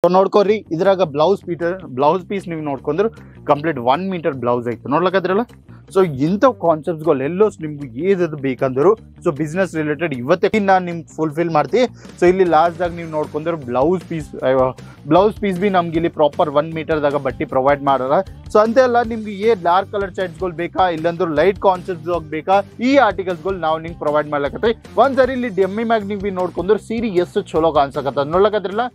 So ನೋಡ್ಕೋರಿ ಇದ್ರಾಗ blouse piece ನೀವು ನೋಡ್ಕೊಂಡ್ರು ಕಂಪ್ಲೀಟ್ 1 ಮೀಟರ್ ಬ್ಲೌಸ್ ಐತೆ ನೋಡ್ಲಕ್ಕದ್ರಲ್ಲ. ಸೊ ಇಂಥವು ಕಾನ್ಸೆಪ್ಟ್ಸ್ಗಳು ಎಲ್ಲೋಸ್ ನಿಮ್ಗೆ ಏದದು ಬೇಕಂದ್ರು ಸೊ ಬಿಸ್ನೆಸ್ ರಿಲೇಟೆಡ್ ಇವತ್ತೇ ನಾನು ನಿಮ್ಗೆ ಫುಲ್ಫಿಲ್ ಮಾಡ್ತೀವಿ. ಸೊ ಇಲ್ಲಿ ಲಾಸ್ಟ್ದಾಗ ನೀವು ನೋಡ್ಕೊಂಡ್ರೆ ಬ್ಲೌಸ್ ಪೀಸ್ ಬಿ ನಮ್ಗೆ ಇಲ್ಲಿ ಪ್ರಾಪರ್ 1 ಮೀಟರ್ದಾಗ ಬಟ್ಟೆ ಪ್ರೊವೈಡ್ ಮಾಡಾರ. ಸೊ ಅಂತೆಲ್ಲ ನಿಮ್ಗೆ ಡಾರ್ಕ್ ಕಲರ್ ಶರ್ಟ್ಸ್ಗಳು ಬೇಕಾ ಇಲ್ಲಂದ್ರೆ ಲೈಟ್ ಕಾನ್ಸೆಪ್ಟ್ಸ್ ಬೇಕಾ ಈ ಆರ್ಟಿಕಲ್ಸ್ಗಳು ನಾವು ನಿಮ್ಗೆ ಪ್ರೊವೈಡ್ ಮಾಡ್ಲಕತ್ತೀವಿ. ಒಂದ್ಸರಿ ಇಲ್ಲಿ ಡೆಮ್ಮಿ ಮ್ಯಾಗ್ ನೀವು ನೋಡ್ಕೊಂಡ್ರೆ ಸೀರೆ ಎಷ್ಟು ಚಲೋ ಕಾಣಿಸಕತ್ತ ನೋಡ್ಲಕದ್ರಲ್ಲ.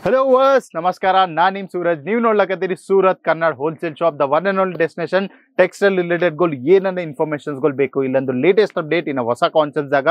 ಹಲೋ ವರ್ಸ್ ನಮಸ್ಕಾರ, ನಾನು ನಿಮ್ ಸೂರಜ್. ನೀವು ನೋಡ್ಲಕತ್ತೀರಿ Surat Kannada wholesale shop, the one and only destination textile ರಿಲೇಟೆಡ್ಗಳು ಏನನ್ನ ಇನ್ಫಾರ್ಮೇಶನ್ಸ್ಗಳು ಬೇಕು ಇಲ್ಲೊಂದು ಲೇಟೆಸ್ಟ್ ಅಪ್ಡೇಟ್ ಇನ್ನ ಹೊಸ ಕಾನ್ಸೆಪ್ಟ್ಸ್ದಾಗ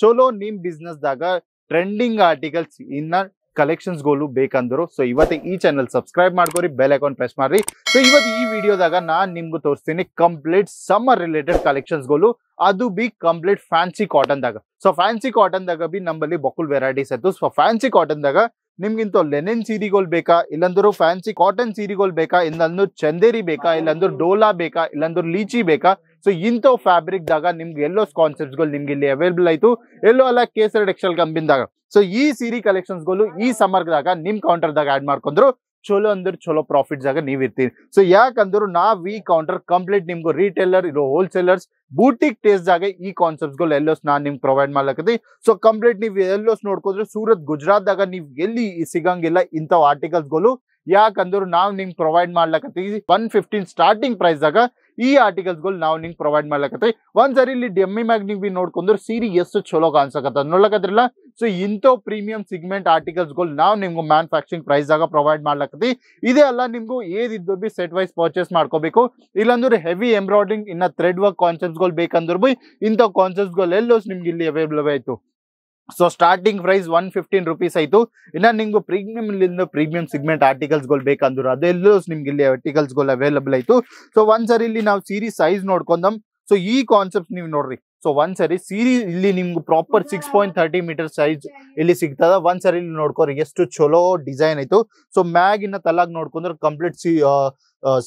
ಚಲೋ ನಿಮ್ ಬಿಸ್ನೆಸ್ದಾಗ ಟ್ರೆಂಡಿಂಗ್ ಆರ್ಟಿಕಲ್ಸ್ ಇನ್ನ ಕಲೆಕ್ಷನ್ಸ್ಗಳು ಬೇಕಂದ್ರು ಸೊ ಇವತ್ತು ಈ ಚಾನಲ್ ಸಬ್ಸ್ಕ್ರೈಬ್ ಮಾಡ್ಕೊರಿ, ಬೆಲ್ ಐಕಾನ್ ಪ್ರೆಸ್ ಮಾಡ್ರಿ. ಸೊ ಇವತ್ತು ಈ ವಿಡಿಯೋದಾಗ ನಾನು ನಿಮ್ಗೆ ತೋರಿಸ್ತೀನಿ ಕಂಪ್ಲೀಟ್ ಸಮ್ಮರ್ ರಿಲೇಟೆಡ್ ಕಲೆಕ್ಷನ್ಸ್ಗಳು, ಅದು ಬಿ ಕಂಪ್ಲೀಟ್ ಫ್ಯಾನ್ಸಿ ಕಾಟನ್ದಾಗ. ಸೊ ಫ್ಯಾನ್ಸಿ ಕಾಟನ್ದಾಗ ಬಿ ನಮ್ಮಲ್ಲಿ ಬಕುಲ್ ವೆರೈಟೀಸ್ ಆಯ್ತು. ಸೊ ಫ್ಯಾನ್ಸಿ ಕಾಟನ್ದಾಗ ನಿಮ್ಗಿಂತ ಲೆನಿನ್ ಸೀರೆಗಳು ಬೇಕಾ ಇಲ್ಲಂದ್ರು ಫ್ಯಾನ್ಸಿ ಕಾಟನ್ ಸೀರೆಗಳು ಬೇಕಾ ಇಲ್ಲಂದ್ರು ಚಂದೇರಿ ಬೇಕಾ ಇಲ್ಲಂದ್ರು ಡೋಲಾ ಬೇಕಾ ಇಲ್ಲಂದ್ರು ಲೀಚಿ ಬೇಕಾ. ಸೊ ಇಂಥವು ಫ್ಯಾಬ್ರಿಕ್ ದಾಗ ನಿಮ್ಗೆ ಎಲ್ಲೋ ಕಾನ್ಸೆಪ್ಟ್ಸ್ಗಳು ನಿಮ್ಗೆ ಇಲ್ಲಿ ಅವೈಲೇಬಲ್ ಆಯ್ತು. ಎಲ್ಲೋ ಅಲ್ಲ ಕೇಸರ್ ಟೆಕ್ಸ್ಟೈಲ್ ಕಂಪನಿದಾಗ. ಸೊ ಈ ಸೀರೆ ಕಲೆಕ್ಷನ್ಸ್ಗಳು ಈ ಸಮ್ಮರ್ದಾಗ ನಿಮ್ ಕೌಂಟರ್ದಾಗ ಆಡ್ ಮಾಡ್ಕೊಂಡ್ರು ಚಲೋ ಅಂದ್ರೆ ಚಲೋ ಪ್ರಾಫಿಟ್ಸ್ ಆಗ ನೀವ್ ಇರ್ತೀರಿ. ಸೊ ಯಾಕಂದ್ರು ನಾವ್ ಈ ಕೌಂಟರ್ ಕಂಪ್ಲೀಟ್ ನಿಮ್ಗೆ ರಿಟೇಲರ್ ಇರೋ ಹೋಲ್ಸೇಲರ್ಸ್ ಬೂಟಿಕ್ ಟೇಸ್ಟ್ ಆಗ ಈ ಕಾನ್ಸೆಪ್ಟ್ಸ್ಗಳು ಎಲ್ಲೋಸ್ ನಾನ್ ನಿಮ್ಗೆ ಪ್ರೊವೈಡ್ ಮಾಡ್ಲಕತ್ತಿ. ಸೊ ಕಂಪ್ಲೀಟ್ ನೀವು ಎಲ್ಲೋಸ್ ನೋಡ್ಕೊಂಡ್ರೆ ಸೂರತ್ ಗುಜರಾತ್ ದಾಗ ನೀವ್ ಎಲ್ಲಿ ಸಿಗಂಗಿಲ್ಲ ಇಂಥವ್ ಆರ್ಟಿಕಲ್ಸ್ಗಳು. ಯಾಕಂದ್ರೆ ನಾವು ನಿಮ್ಗೆ ಪ್ರೊವೈಡ್ ಮಾಡ್ಲಕತ್ತೀವಿ 115 ಸ್ಟಾರ್ಟಿಂಗ್ ಪ್ರೈಸ್ ದಾಗ ಈ ಆರ್ಟಿಕಲ್ಸ್ಗಳು ನಾವು ನಿಮ್ಗೆ ಪ್ರೊವೈಡ್ ಮಾಡ್ಲಕತ್ತೀವಿ. ಒಂದ್ಸರಿ ಇಲ್ಲಿ ಡೆಮ್ಮಿ ಮ್ಯಾಗ್ ನೀವು ನೋಡ್ಕೊಂಡ್ರೆ ಸೀರೆ ಎಷ್ಟು ಚಲೋ ಕಾಣಿಸಕತ್ತ ನೋಡ್ಲಕತ್ತಿರಲ್ಲ. ಸೊ ಇಂಥವ್ ಪ್ರೀಮಿಯಂ ಸಿಗ್ಮೆಂಟ್ ಆರ್ಟಿಕಲ್ಸ್ಗಳು ನಾವು ನಿಮ್ಗೆ ಮ್ಯಾನುಫ್ಯಾಕ್ಚರಿಂಗ್ ಪ್ರೈಸ್ ಆಗ ಪ್ರೊವೈಡ್ ಮಾಡ್ಲಕತ್ತೀವಿ. ಇದೇ ಅಲ್ಲ ನಿಮ್ಗೂ ಏದಿದ್ದು ಬಿ ಸೆಟ್ ವೈಸ್ ಪರ್ಚೇಸ್ ಮಾಡ್ಕೋಬೇಕು. ಇಲ್ಲಾಂದ್ರೆ ಹೆವಿ ಎಂಬ್ರಾಯ್ಡ್ರಿಂಗ್ ಇನ್ನ ಥ್ರೆಡ್ ವರ್ಕ್ ಕಾನ್ಸೆಪ್ಟ್ಸ್ಗಳು ಬೇಕಂದ್ರೆ ಬಿ ಇಂಥವ್ ಕಾನ್ಸೆಪ್ಟ್ಸ್ಗಳು ಎಲ್ಲೋಸ್ ನಿಮ್ಗೆ ಇಲ್ಲಿ ಅವೈಲೇಬಲ್ ಆಯ್ತು. ಸೊ ಸ್ಟಾರ್ಟಿಂಗ್ ಪ್ರೈಸ್ 115 ರುಪೀಸ್ ಆಯ್ತು. ಇನ್ನ ನಿಮ್ಗೆ ಪ್ರೀಮಿಯಂ ಸಿಗ್ಮೆಂಟ್ ಆರ್ಟಿಕಲ್ಸ್ಗಳು ಬೇಕಂದ್ರು ಅದೆಲ್ಲೋ ನಿಮ್ಗೆ ಇಲ್ಲಿ ಆರ್ಟಿಕಲ್ಸ್ಗಳು ಅವೈಲೇಬಲ್ ಆಯ್ತು. ಸೊ ಒಂದ್ಸರಿ ಇಲ್ಲಿ ನಾವು ಸೀರೆ ಸೈಜ್ ನೋಡ್ಕೊಂಡಮ್. ಸೊ ಈ ಕಾನ್ಸೆಪ್ಟ್ ನೀವು ನೋಡ್ರಿ. ಸೊ ಒಂದ್ಸರಿ ಸೀರೆ ಇಲ್ಲಿ ನಿಮ್ಗೆ ಪ್ರಾಪರ್ 6.30 ಮೀಟರ್ ಸೈಜ್ ಇಲ್ಲಿ ಸಿಗ್ತದ. ಒಂದ್ಸರಿ ಇಲ್ಲಿ ನೋಡ್ಕೋರಿ ಎಷ್ಟು ಚಲೋ ಡಿಸೈನ್ ಆಯ್ತು. ಸೊ ಮ್ಯಾಗಿನ ತಲಾಗ್ ನೋಡ್ಕೊಂಡ್ರೆ ಕಂಪ್ಲೀಟ್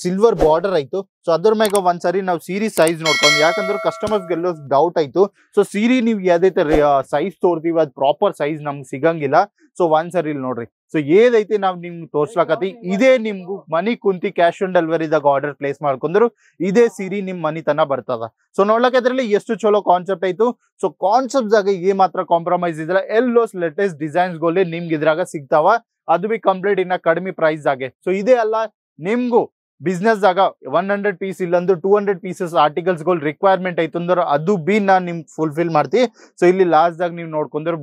ಸಿಲ್ವರ್ ಬಾರ್ಡರ್ ಆಯ್ತು. ಸೊ ಅದ್ರ ಮ್ಯಾಗ ಒಂದ್ಸರಿ ನಾವು ಸೀರೆ ಸೈಜ್ ನೋಡ್ಕೊಂಡು, ಯಾಕಂದ್ರೆ ಕಸ್ಟಮರ್ಸ್ ಎಲ್ಲೋ ಡೌಟ್ ಆಯ್ತು. ಸೊ ಸೀರೆ ನೀವು ಯಾವ್ದೈತೆ ಸೈಜ್ ತೋರ್ತೀವಿ ಅದು ಪ್ರಾಪರ್ ಸೈಜ್ ನಮ್ಗೆ ಸಿಗಂಗಿಲ್ಲ. ಸೊ ಒಂದ್ಸರಿ ಇಲ್ಲಿ ನೋಡ್ರಿ. ಸೊ ಏದೈತಿ ನಾವ್ ನಿಮ್ಗೆ ತೋರ್ಸ್ಲಕತ್ತಿ ಇದೇ ನಿಮ್ಗೂ ಮನಿ ಕುಂತಿ ಕ್ಯಾಶ್ ಆನ್ ಡೆಲಿವರಿದಾಗ ಆರ್ಡರ್ ಪ್ಲೇಸ್ ಮಾಡ್ಕೊಂಡ್ರು ಇದೇ ಸೀರೆ ನಿಮ್ ಮನಿ ತನ ಬರ್ತದ. ಸೊ ನೋಡ್ಲಕದ್ರಲ್ಲಿ ಎಷ್ಟು ಚಲೋ ಕಾನ್ಸೆಪ್ಟ್ ಆಯ್ತು. ಸೊ ಕಾನ್ಸೆಪ್ಟ್ ಆಗ ಏ ಮಾತ್ರ ಕಾಂಪ್ರಮೈಸ್ ಇದಿಲ್ಲ. ಎಲ್ಲೋಸ್ ಲೇಟೆಸ್ಟ್ ಡಿಸೈನ್ಸ್ ಗೋಲೆ ನಿಮ್ಗೆ ಇದ್ರಾಗ ಸಿಗ್ತಾವ, ಅದು ಬಿ ಕಂಪ್ಲೀಟ್ ಇನ್ನ ಕಡಿಮೆ ಪ್ರೈಸ್ ಆಗೆ. ಸೊ ಇದೇ ಅಲ್ಲ ನಿಮ್ಗೂ ಬಿಸ್ನೆಸ್ ಆಗ 100 ಪೀಸ್ ಇಲ್ಲಂದ್ರೆ 200 ಪೀಸಸ್ ಆರ್ಟಿಕಲ್ಸ್ ಗಳು ರಿಕ್ವೈರ್ಮೆಂಟ್ ಐತು ಅಂದ್ರೆ ಅದು ಬಿ ನಾನ್ ನಿಮ್ಗೆ ಫುಲ್ಫಿಲ್ ಮಾಡ್ತೀವಿ. ಸೊ ಇಲ್ಲಿ ಲಾಸ್ಟ್ ದಾಗ ನೀವು ನೋಡ್ಕೊಂಡ್ರೆ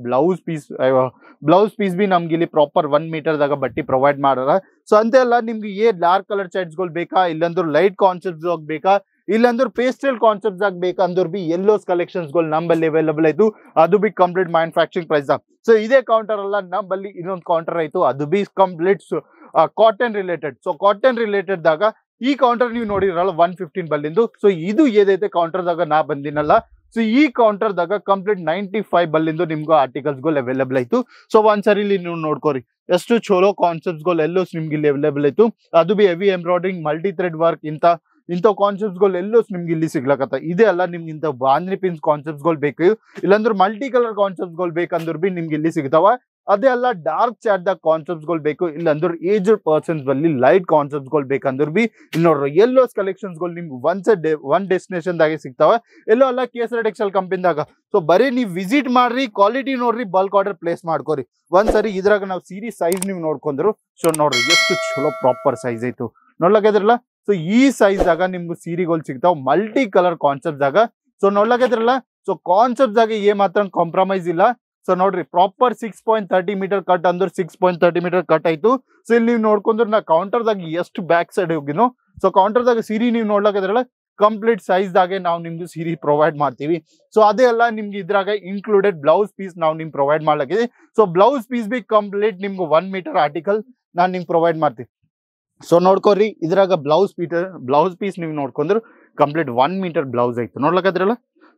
ಬ್ಲೌಸ್ ಪೀಸ್ ಬಿ ನಮ್ಗೆ ಇಲ್ಲಿ ಪ್ರಾಪರ್ 1 ಮೀಟರ್ದಾಗ ಬಟ್ಟೆ ಪ್ರೊವೈಡ್ ಮಾಡಾರ. ಸೊ ಅಂತೆಲ್ಲ ನಿಮ್ಗೆ ಡಾರ್ಕ್ ಕಲರ್ ಶರ್ಟ್ಸ್ಗಳು ಬೇಕಾ ಇಲ್ಲಂದ್ರೆ ಲೈಟ್ ಕಾನ್ಸೆಪ್ಟ್ಸ್ ಬೇಕಾ ಇಲ್ಲಂದ್ರೆ ಪೇಸ್ಟಲ್ ಕಾನ್ಸೆಪ್ಟ್ಸ್ ಆಗ ಬೇಕಂದ್ರೆ ಬಿ ಎಲ್ಲೋಸ್ ಕಲೆಕ್ಷನ್ಸ್ಗಳು ನಮ್ಮಲ್ಲಿ ಅವೈಲೇಬಲ್ ಆಯ್ತು. ಅದು ಬಿ ಕಂಪ್ಲೀಟ್ ಮ್ಯಾನುಫ್ಯಾಕ್ಚರಿಂಗ್ ಪ್ರೈಸ್. ಸೊ ಇದೇ ಕೌಂಟರ್ ಅಲ್ಲ, ನಮ್ಮಲ್ಲಿ ಇನ್ನೊಂದು ಕೌಂಟರ್ ಆಯ್ತು, ಅದು ಬಿ complete cotton related. So cotton related ದಾಗ ಈ ಕೌಂಟರ್ ನೀವು ನೋಡಿರಲ್ಲ 115 ಬಲ್ಲಿಂದು. ಸೊ ಇದು ಏದೈತೆ ಕೌಂಟರ್ದಾಗ ನಾ ಬಂದಿನಲ್ಲ. ಸೊ ಈ ಕೌಂಟರ್ ದಾಗ ಕಂಪ್ಲೀಟ್ 95 ಬಲ್ಲಿಂದು ನಿಮ್ಗೂ ಆರ್ಟಿಕಲ್ಸ್ಗಳು ಅವೈಲೇಬಲ್ ಆಯ್ತು. ಸೊ ಒಂದ್ಸರಿ ಇಲ್ಲಿ ನೀವು ನೋಡ್ಕೋರಿ ಎಷ್ಟು ಚಲೋ ಕಾನ್ಸೆಪ್ಟ್ಸ್ಗಳು ಎಲ್ಲೋಸ್ ನಿಮ್ಗೆ ಇಲ್ಲಿ ಅವೈಲೇಬಲ್ ಆಯ್ತು. ಅದು B heavy embroidering multi thread work ಇಂಥ ಕಾನ್ಸೆಪ್ಟ್ಸ್ಗಳು ಎಲ್ಲೋಸ್ ನಿಮ್ಗೆ ಇಲ್ಲಿ ಸಿಗ್ಲಕತ್ತ. ಇದೇ ಅಲ್ಲ ನಿಮ್ಗೆ ಇಂಥ ಬಾಂದ್ರಿ ಪಿನ್ಸ್ ಕಾನ್ಸೆಪ್ಟ್ಸ್ಗಳು ಬೇಕು ಇಲ್ಲಾಂದ್ರೆ ಮಲ್ಟಿ ಕಲರ್ ಕಾನ್ಸೆಪ್ಟ್ಸ್ಗಳು ಬೇಕಂದ್ರೆ ಬಿ ನಿಮ್ಗೆ ಇಲ್ಲಿ ಸಿಗ್ತಾವ. ಅದೇ ಅಲ್ಲ ಡಾರ್ಕ್ ಚಾಟ್ ದಾಗ ಕಾನ್ಸೆಪ್ಟ್ಸ್ಗಳು ಬೇಕು ಇಲ್ಲಾಂದ್ರೆ ಏಜ್ಡ್ ಪರ್ಸನ್ಸ್ ಬಲ್ಲಿ ಲೈಟ್ ಕಾನ್ಸೆಪ್ಟ್ಸ್ಗಳು ಬೇಕಂದ್ರೆ ಬಿ ಇಲ್ಲಿ ನೋಡ್ರಿ ಎಲ್ಲೋಸ್ ಕಲೆಕ್ಷನ್ಸ್ಗಳು ನಿಮ್ಗೆ ಒನ್ ಡೆಸ್ಟಿನೇಷನ್ ದಾಗೆ ಸಿಗ್ತಾವ. ಎಲ್ಲೋ ಅಲ್ಲ ಕೇಸರ್ ಟೆಕ್ಸ್ಟೈಲ್ ಕಂಪನಿದಾಗ. ಸೊ ಬರೀ ನೀವು ವಿಸಿಟ್ ಮಾಡ್ರಿ, ಕ್ವಾಲಿಟಿ ನೋಡ್ರಿ, ಬಲ್ಕ್ ಆರ್ಡರ್ ಪ್ಲೇಸ್ ಮಾಡ್ಕೋರಿ. ಒಂದ್ಸರಿ ಇದ್ರಾಗ ನಾವು ಸೀರೆ ಸೈಜ್ ನೀವು ನೋಡ್ಕೊಂಡ್ರು. ಸೊ ನೋಡ್ರಿ ಎಷ್ಟು ಚಲೋ ಪ್ರಾಪರ್ ಸೈಜ್ ಐತು ನೋಡ್ಲಕದ್ರಲ್ಲ. ಸೊ ಈ ಸೈಜ್ ದಾಗ ನಿಮ್ಗೆ ಸೀರೆಗಳು ಸಿಗ್ತಾವ ಮಲ್ಟಿ ಕಲರ್ ಕಾನ್ಸೆಪ್ಟ್ ದಾಗ. ಸೊ ನೋಡ್ಲಕದ್ರಲ್ಲ. ಸೊ ಕಾನ್ಸೆಪ್ಟ್ ದಾಗ ಏ ಮಾತ್ರ ಕಾಂಪ್ರಮೈಸ್ ಇಲ್ಲ. ಸೊ ನೋಡ್ರಿ ಪ್ರಾಪರ್ 6.30 ಮೀಟರ್ ಕಟ್ ಅಂದ್ರೆ 6.30 ಮೀಟರ್ ಕಟ್ ಆಯ್ತು. ಸೊ ಇಲ್ಲಿ ನೀವು ನೋಡ್ಕೊಂಡ್ರೆ ನಾ ಕೌಂಟರ್ದಾಗ ಎಷ್ಟು ಬ್ಯಾಕ್ ಸೈಡ್ ಹೋಗಿನೋ. ಸೊ ಕೌಂಟರ್ದಾಗ ಸೀರೆ ನೀವು ನೋಡ್ಲಕದ್ರಲ್ಲ ಕಂಪ್ಲೀಟ್ ಸೈಜ್ ದಾಗೆ ನಾವು ನಿಮ್ಗೆ ಸೀರೆ ಪ್ರೊವೈಡ್ ಮಾಡ್ತೀವಿ. ಸೊ ಅದೇ ಅಲ್ಲ ನಿಮ್ಗೆ ಇದ್ರಾಗ ಇನ್ಕ್ಲೂಡೆಡ್ ಬ್ಲೌಸ್ ಪೀಸ್ ನಾವು ನಿಮ್ಗೆ ಪ್ರೊವೈಡ್ ಮಾಡ್ಲಕ್ಕಿದೆ. ಸೊ ಬ್ಲೌಸ್ ಪೀಸ್ ಬಿ ಕಂಪ್ಲೀಟ್ ನಿಮ್ಗೆ 1 ಮೀಟರ್ ಆರ್ಟಿಕಲ್ ನಾನು ನಿಮ್ಗೆ ಪ್ರೊವೈಡ್ ಮಾಡ್ತೀವಿ. ಸೊ ನೋಡ್ಕೋರಿ ಇದ್ರಾಗ ಬ್ಲೌಸ್ ಪೀಸ್ ನೀವು ನೋಡ್ಕೊಂಡ್ರು ಕಂಪ್ಲೀಟ್ 1 ಮೀಟರ್ ಬ್ಲೌಸ್ ಐತು ನೋಡ್ಲಕದ್ರಲ್ಲ.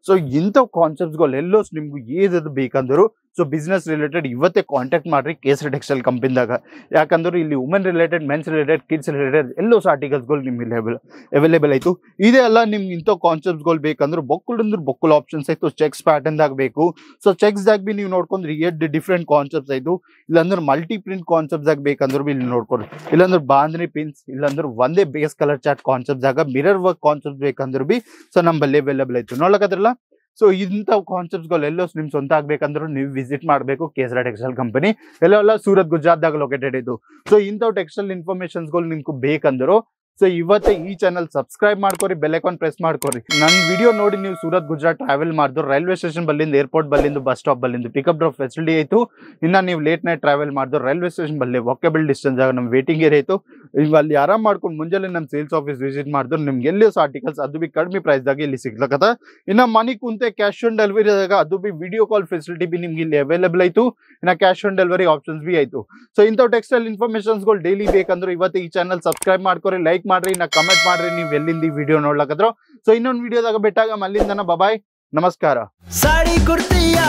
ಸೊ ಇಂಥವ್ ಕಾನ್ಸೆಪ್ಟ್ಸ್ಗಳು ಎಲ್ಲೋಸ್ ನಿಮ್ಗೆ ಏದದು ಬೇಕಂದ್ರು ಸೊ ಬಿಸ್ನೆಸ್ ರಿಲೇಟೆಡ್ ಇವತ್ತೇ ಕಾಂಟ್ಯಾಕ್ಟ್ ಮಾಡ್ರಿ ಕೇಸರಿ ಟೆಕ್ಸ್ಟೈಲ್ ಕಂಪನಿದಾಗ. ಯಾಕಂದ್ರೆ ಇಲ್ಲಿ women related, men's related, kids related ಎಲ್ಲೋ ಆರ್ಟಿಕಲ್ಸ್ಗಳು ನಿಮ್ಗೆ ಅವೈಲೇಬಲ್ ಆಯಿತು. ಇದೇ ಅಲ್ಲ ನಿಮ್ಗೆ ಇಂಥ ಕಾನ್ಸೆಪ್ಟ್ಸ್ಗಳು ಬೇಕಂದ್ರೆ ಬೊಕ್ಕುಲ್ ಆಪ್ಷನ್ಸ್ ಆಯಿತು. ಚೆಕ್ಸ್ ಪ್ಯಾಟರ್ನ್ದಾಗ ಬೇಕು, ಸೊ ಚೆಕ್ಸ್ದಾಗ ಬಿ ನೀವು ನೋಡ್ಕೊಂಡ್ರಿ ಡಿಫ್ರೆಂಟ್ ಕಾನ್ಸೆಪ್ಟ್ಸ್ ಆಯಿತು. ಇಲ್ಲಾಂದ್ರೆ ಮಲ್ಟಿ ಪ್ರಿಂಟ್ ಕಾನ್ಸೆಪ್ಟ್ದಾಗ ಬೇಕಂದ್ರೆ ಬಿ ಇಲ್ಲಿ ನೋಡ್ಕೊಡ್ರಿ. ಇಲ್ಲಾಂದ್ರೆ ಬಾಂಧನಿ ಪಿನ್ಸ್, ಇಲ್ಲಾಂದ್ರೆ ಒಂದೇ ಬೇಸ್ ಕಲರ್ ಚಾರ್ಟ್ ಕಾನ್ಸೆಪ್ಟ್ದಾಗ ಮಿರರ್ ವರ್ಕ್ ಕಾನ್ಸೆಪ್ಟ್ ಬೇಕಂದ್ರೆ ಬಿ ಸೊ ನಮ್ಮಲ್ಲಿ ಅವೈಲೇಬಲ್ ಆಯಿತು. ನೋಡ್ಲಕ್ಕದ್ರಲ್ಲ, ಸೊ ಇಂಥ ಕಾನ್ಸೆಪ್ಟ್ಸ್ಗಳು ಎಲ್ಲೋ ನಿಮ್ ಸ್ವಂತ ಆಗ್ಬೇಕಂದ್ರೆ ನೀವು ವಿಸಿಟ್ ಮಾಡಬೇಕು ಕೇಸರಿ ಟೆಕ್ಸ್ಟೈಲ್ ಕಂಪನಿ. ಎಲ್ಲ ಸೂರತ್ ಗುಜರಾತ್ದಾಗ ಲೊಕೇಟೆಡ್ ಇದು. ಸೊ ಇಂಥವು ಟೆಕ್ಸ್ಟೈಲ್ ಇನ್ಫಾರ್ಮೇಶನ್ಸ್ಗಳು ನಿಮ್ಗೆ ಬೇಕಂದ್ರು ಸೊ ಇವತ್ತೇ ಈ ಚಾನಲ್ ಸಬ್ಸ್ಕ್ರೈಬ್ ಮಾಡ್ಕೊರಿ, ಬೆಲ್ ಐಕಾನ್ ಪ್ರೆಸ್ ಮಾಡ್ಕೊರಿ. ನನ್ನ ವಿಡಿಯೋ ನೋಡಿ ನೀವು ಸೂರತ್ ಗುಜರಾತ್ ಟ್ರಾವೆಲ್ ಮಾಡಿದ್ರು ರೈಲ್ವೆ ಸ್ಟೇಷನ್ ಬಲ್ಲಿಂದ, ಏರ್ಪೋರ್ಟ್ ಬಲ್ಲಿಂದ, ಬಸ್ ಸ್ಟಾಪ್ ಬಲ್ಲಿಂದ ಪಿಕಪ್ ಡ್ರಾಪ್ ಫೆಸಿಲಿಟಿ ಆಯಿತು. ಇನ್ನು ನೀವು ಲೇಟ್ ನೈಟ್ ಟ್ರಾವೆಲ್ ಮಾಡಿದ್ರು ರೈಲ್ವೆ ಸ್ಟೇಷನ್ ಬಲ್ಲಿ ವಾಕೇಬಲ್ ಡಿಸ್ಟೆನ್ಸ್ ಆಗ ನಮ್ಮ ವೇಟಿಂಗ್ ಏರಿಯಾ ಆಯಿತು. ನೀವು ಅಲ್ಲಿ ಆರಾಮ್ ಮಾಡ್ಕೊಂಡು ಮುಂಜಾನೆ ನಮ್ಮ ಸೇಲ್ಸ್ ಆಫೀಸ್ ವಿಸಿಟ್ ಮಾಡಿದ್ರು ನಿಮ್ಗೆ ಎಲ್ಲಿ ಆರ್ಟಿಕಲ್ಸ್ ಅದು ಬಿ ಕಡಿಮೆ ಪ್ರೈಸ್ದಾಗ ಇಲ್ಲಿ ಸಿಗ್ಲಕತ್ತ. ಇನ್ನು ಮನಿ ಕುಂತೆ ಕ್ಯಾಶ್ ಆನ್ ಡೆಲಿವರಿ ಆದಾಗ ಅದು B video call facility B ನಿಮ್ಗೆ ಇಲ್ಲಿ ಅವೈಲೇಬಲ್ ಆಯಿತು. ಇನ್ನು cash on delivery options B ಆಯಿತು. ಸೊ ಇಂಥವು ಟೆಕ್ಸ್ಟೈಲ್ ಇನ್ಫಾರ್ಮೇಷನ್ಸ್ಗಳು ಡೈಲಿ ಬೇಕಂದ್ರೆ ಇವತ್ತು ಈ ಚಾನಲ್ ಸಬ್ಸ್ಕ್ರೈಬ್ ಮಾಡ್ಕೊರಿ, ಲೈಕ್ ಮಾಡ್ರಿ, ನಾ ಕಮೆಂಟ್ ಮಾಡ್ರಿ ನೀವು ಎಲ್ಲಿಂದ ಈ ವಿಡಿಯೋ ನೋಡ್ಲಕದ್ರು. ಸೊ ಇನ್ನೊಂದು ವಿಡಿಯೋದಾಗ ಬಿಟ್ಟಾಗ ಅಲ್ಲಿಂದ ಬಾಯ್, ನಮಸ್ಕಾರ. साड़ी कुर्ती या